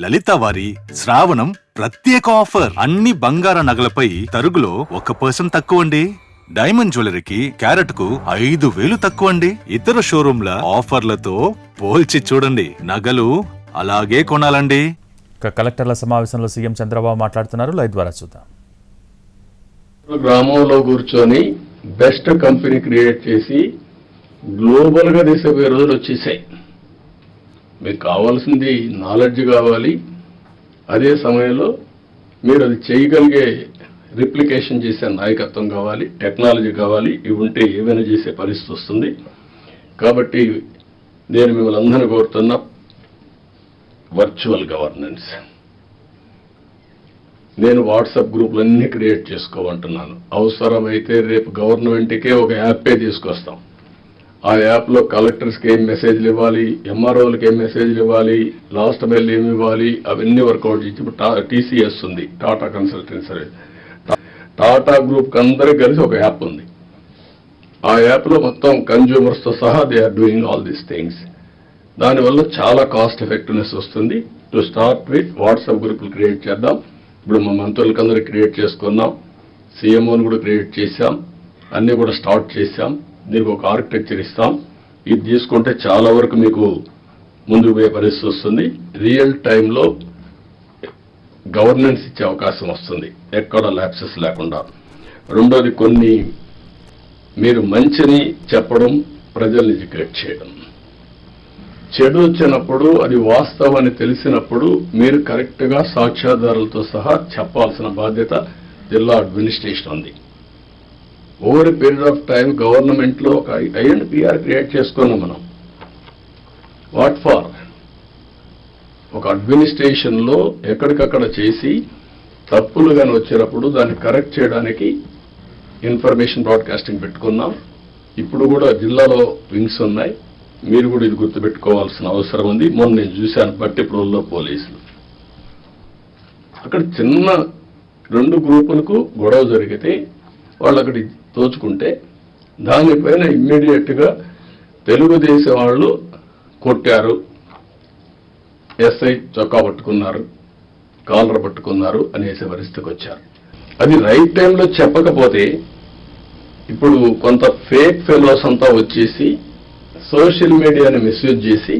లలిత వారి శ్రావణం ప్రత్యేక ఆఫర్. అన్ని బంగార నగలపై తరుగులో 1% తక్కువండి. డైమండ్ జ్యువెలరీకి క్యారెట్ కు 5,000 తక్కువండి. ఇతర షోరూంల ఆఫర్లతో పోల్చి చూడండి. నగలు అలాగే కొనాలండి. కలెక్టర్ల సమావేశంలో సీఎం చంద్రబాబు మాట్లాడుతున్నారు. లైవ్ ద్వారా చూద్దాం. గ్రామంలో కూర్చొని బెస్ట్ కంపెనీ క్రియేట్ చేసి గ్లోబల్ గా తీసుకుపోయే రోజులు వచ్చేసాయి. మీకు కావాల్సింది నాలెడ్జ్ కావాలి, అదే సమయంలో మీరు అది చేయగలిగే రిప్లికేషన్ చేసే నాయకత్వం కావాలి, టెక్నాలజీ కావాలి. ఇవి ఉంటే ఏమైనా చేసే పరిస్థితి వస్తుంది. కాబట్టి నేను మిమ్మల్ని అందరినీ కోరుతున్నా, వర్చువల్ గవర్నెన్స్. నేను వాట్సాప్ గ్రూపులన్నీ క్రియేట్ చేసుకోమంటున్నాను. అవసరమైతే రేపు గవర్నమెంట్కే ఒక యాపే తీసుకొస్తాం. ఆ యాప్లో కలెక్టర్స్కి ఏం మెసేజ్లు ఇవ్వాలి, ఎంఆర్ఓలకి ఏం మెసేజ్లు ఇవ్వాలి, లాస్ట్ మైల్ ఏమి ఇవ్వాలి, అవన్నీ వర్కౌట్ చేసి ఇప్పుడు టీసీఎస్ ఉంది, టాటా కన్సల్టెన్సీ, టాటా గ్రూప్కి అందరికి కలిసి ఒక యాప్ ఉంది. ఆ యాప్లో మొత్తం కన్జ్యూమర్స్తో సహా they are doing all these things. దానివల్ల చాలా కాస్ట్ ఎఫెక్టివ్నెస్ వస్తుంది. టు స్టార్ట్ విత్ వాట్సాప్ గ్రూపులు క్రియేట్ చేద్దాం. ఇప్పుడు మా మంత్రులకి అందరూ క్రియేట్ చేసుకున్నాం, సీఎంఓని కూడా క్రియేట్ చేశాం, అన్నీ కూడా స్టార్ట్ చేశాం. దీనికి ఒక ఆర్కిటెక్చర్ ఇస్తాం. ఇది తీసుకుంటే చాలా వరకు మీకు ముందుకు పోయే పరిస్థితి వస్తుంది. రియల్ టైంలో గవర్నెన్స్ ఇచ్చే అవకాశం వస్తుంది, ఎక్కడ ల్యాప్సెస్ లేకుండా. రెండోది, కొన్ని మీరు మంచిని చెప్పడం, ప్రజల్ని ఎడ్యుకేట్ చేయడం. చెడు వచ్చినప్పుడు అది వాస్తవాన్ని తెలిసినప్పుడు మీరు కరెక్ట్గా సాక్ష్యాధారాలతో సహా చెప్పాల్సిన బాధ్యత జిల్లా అడ్మినిస్ట్రేషన్ ఉంది. ఓవర్ పీరియడ్ ఆఫ్ టైం గవర్నమెంట్లో ఒక ఐఎండ్పిఆర్ క్రియేట్ చేసుకున్నాం మనం. What for? ఒక అడ్మినిస్ట్రేషన్లో ఎక్కడికక్కడ చేసి తప్పులు కానీ వచ్చినప్పుడు దాన్ని కరెక్ట్ చేయడానికి ఇన్ఫర్మేషన్ బ్రాడ్కాస్టింగ్ పెట్టుకున్నాం. ఇప్పుడు కూడా జిల్లాలో వింగ్స్ ఉన్నాయి. మీరు కూడా ఇది గుర్తుపెట్టుకోవాల్సిన అవసరం ఉంది. మొన్న నేను చూశాను బట్టిప్రోల్లో పోలీసులు అక్కడ చిన్న 2 గ్రూపులకు గొడవ జరిగితే వాళ్ళు అక్కడి తోచుకుంటే దానిపైన ఇమ్మీడియట్గా తెలుగుదేశం వాళ్ళు కొట్టారు, ఎస్ఐ చొక్కా పట్టుకున్నారు, కాలర్ పట్టుకున్నారు అనేసే పరిస్థితికి వచ్చారు. అది రైట్ టైంలో చెప్పకపోతే ఇప్పుడు కొంత ఫేక్ ఫెలోస్ అంతా వచ్చేసి సోషల్ మీడియాని మిస్యూజ్ చేసి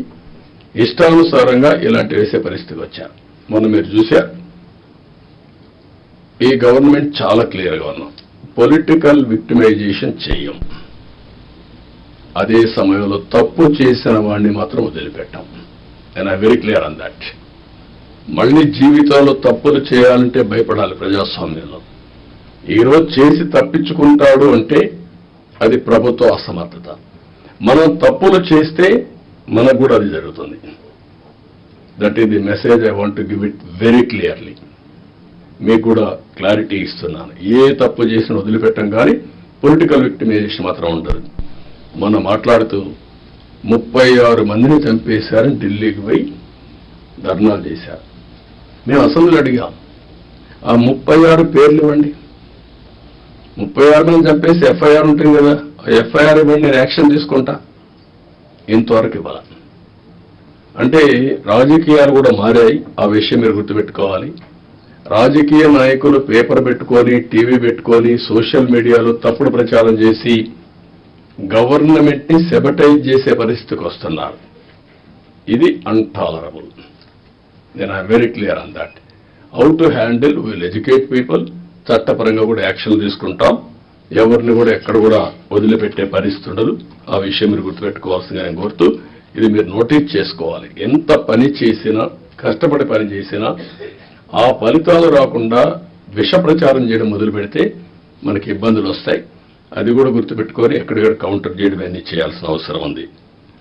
ఇష్టానుసారంగా ఇలాంటి వేసే పరిస్థితికి వచ్చారు. మొన్న మీరు చూశారు. ఈ గవర్నమెంట్ చాలా క్లియర్గా ఉన్నాం, పొలిటికల్ విక్టిమైజేషన్ చెయ్యం. అదే సమయంలో తప్పు చేసిన వాడిని మాత్రం వదిలిపెట్టాం. And I very clear on that. మళ్ళీ జీవితంలో తప్పులు చేయాలంటే భయపడాలి ప్రజాస్వామ్యంలో. ఈరోజు చేసి తప్పించుకుంటాడు అంటే అది ప్రభుత్వ అసమర్థత. మనం తప్పులు చేస్తే మనకు కూడా అది జరుగుతుంది. That is the message I want to give it very clearly. మీకు కూడా క్లారిటీ ఇస్తున్నాను. ఏ తప్పు చేసినా వదిలిపెట్టం, కానీ పొలిటికల్ విక్టిమైజేషన్ మాత్రం ఉండదు. మొన్న మాట్లాడుతూ 36 మందిని చంపేశారని ఢిల్లీకి పోయి ధర్నాలు చేశారు. మేము అసెంబ్లీలో అడిగాం, ఆ 36 పేర్లు ఇవ్వండి. 36 మంది చంపేసి ఎఫ్ఐఆర్ ఉంటుంది కదా, ఎఫ్ఐఆర్ ఇవ్వండి, నేను యాక్షన్ తీసుకుంటా. ఇంతవరకు ఇవ్వాలి. అంటే రాజకీయాలు కూడా మారాయి. ఆ విషయం మీరు గుర్తుపెట్టుకోవాలి. రాజకీయ నాయకులు పేపర్ పెట్టుకొని, టీవీ పెట్టుకొని, సోషల్ మీడియాలో తప్పుడు ప్రచారం చేసి గవర్నమెంట్ ని సెబటైజ్ చేసే పరిస్థితికి వస్తున్నారు. ఇది అన్టాలరబుల్. నేను I'm very clear on that. How to handle, will educate people. చట్టపరంగా కూడా యాక్షన్ తీసుకుంటాం. ఎవరిని కూడా ఎక్కడ కూడా వదిలిపెట్టే పరిస్థితి ఉండదు. ఆ విషయం మీరు గుర్తుపెట్టుకోవాల్సిందిగా నేను కోరుతూ, ఇది మీరు నోటీస్ చేసుకోవాలి. ఎంత పని చేసినా, కష్టపడి పని చేసినా ఆ ఫలితాలు రాకుండా విష ప్రచారం చేయడం మొదలు పెడితే మనకి ఇబ్బందులు వస్తాయి. అది కూడా గుర్తుపెట్టుకొని ఎక్కడికక్కడ కౌంటర్ చేయడం అన్నీ చేయాల్సిన అవసరం ఉంది.